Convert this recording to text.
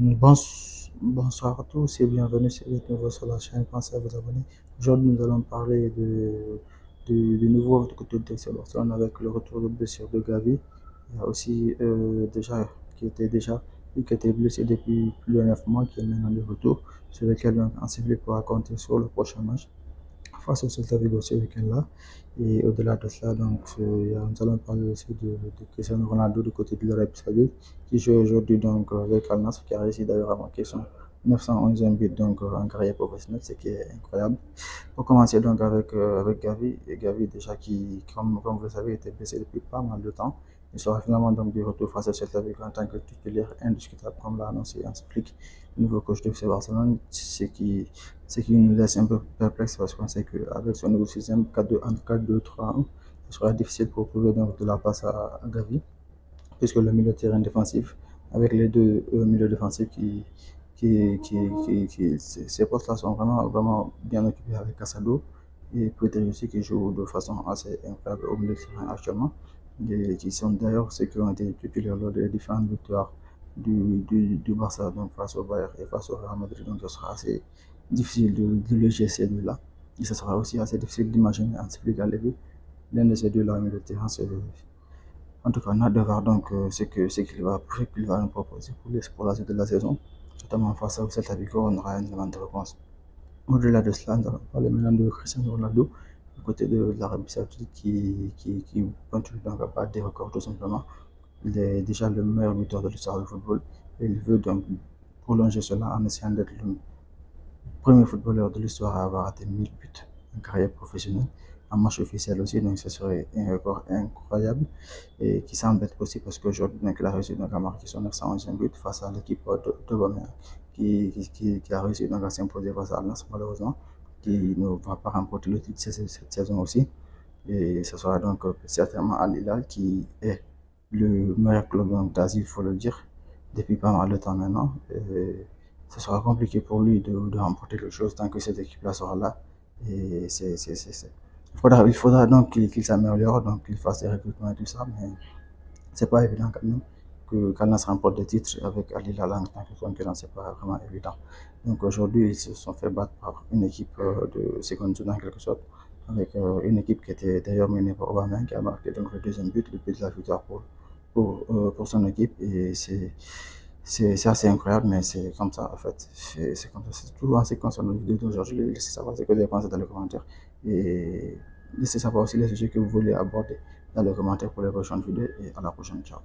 Bonsoir à tous et bienvenue sur votre nouveau sur la chaîne. Pensez à vous abonner. Aujourd'hui, nous allons parler de nouveau du côté de FC Barcelone avec le retour de blessure de Gavi. Il y a aussi qui était blessé depuis plus de 9 mois, qui est maintenant de retour, sur lequel donc, Hansi Flick pourra compter sur le prochain match face au Celta Vigo ce week-end-là. Et au-delà de cela, donc, nous allons parler aussi de Cristiano Ronaldo du côté de l'Arabie Saoudite, qui joue aujourd'hui donc, avec Al Nassr, qui a réussi d'ailleurs à marquer son 911e but donc, en carrière professionnelle, ce qui est incroyable. Pour commencer donc avec Gavi, et Gavi déjà comme vous le savez, était blessé depuis pas mal de temps. Il sera finalement donc de retour face à Celta Vigo en tant que titulaire indiscutable, comme l'a annoncé Hans Flick, le nouveau coach de FC Barcelone, ce qui nous laisse un peu perplexe parce qu'on sait qu'avec son nouveau système 4-2-3-1, ce sera difficile pour trouver donc de la place à Gavi, puisque le milieu de terrain défensif, avec les deux milieux défensifs ces postes-là sont vraiment bien occupés avec Casado et Pedri aussi qui joue de façon assez incroyable au milieu de terrain actuellement, et qui sont d'ailleurs ceux qui ont été titulaires lors des différentes victoires du Barça donc face au Bayern et face au Real Madrid. Donc ce sera assez difficile de loger ces deux-là. Et ce sera aussi assez difficile d'imaginer un Split à Lévi. L'un de ces deux-là au milieu de terrain, en tout cas, on a de voir donc ce qu'il va nous proposer pour la suite de la saison, notamment face à Celta Vigo, on aura une demande de réponse. Au-delà de cela, nous allons parler maintenant de Cristiano Ronaldo, du côté de l'Arabie Saoudite, qui continue donc à battre des records tout simplement. Il est déjà le meilleur buteur de l'histoire du football et il veut donc prolonger cela en essayant d'être le premier footballeur de l'histoire à avoir atteint 1000 buts en carrière professionnelle, en match officiel aussi, donc ce serait un record incroyable et qui semble être possible parce qu'aujourd'hui, il a réussi donc à marquer son 911e but face à l'équipe d'Aubameyang qui a réussi donc à s'imposer face à Al Nassr malheureusement, qui ne va pas remporter le titre cette saison aussi. Et ce sera donc certainement Al Hilal qui est le meilleur club d'Asie, il faut le dire, depuis pas mal de temps maintenant. Et ce sera compliqué pour lui de remporter quelque chose tant que cette équipe-là sera là. Et il faudra donc qu'il s'améliore, donc qu'il fasse des recrutements et tout ça, mais c'est pas évident quand même que Canas remporte des titres avec Ali Lala en tant que concurrent, c'est pas vraiment évident. Donc aujourd'hui, ils se sont fait battre par une équipe de seconde zone en quelque sorte, avec une équipe qui était d'ailleurs menée par Aubameyang qui a marqué donc le deuxième but, le but de la victoire pour son équipe. Et c'est assez incroyable, mais c'est comme ça en fait. C'est comme ça. C'est tout en ce qui concerne la vidéo d'aujourd'hui. Laissez savoir ce que vous avez pensé dans les commentaires. Et laissez savoir aussi les sujets que vous voulez aborder dans les commentaires pour les prochaines vidéos. Et à la prochaine. Ciao.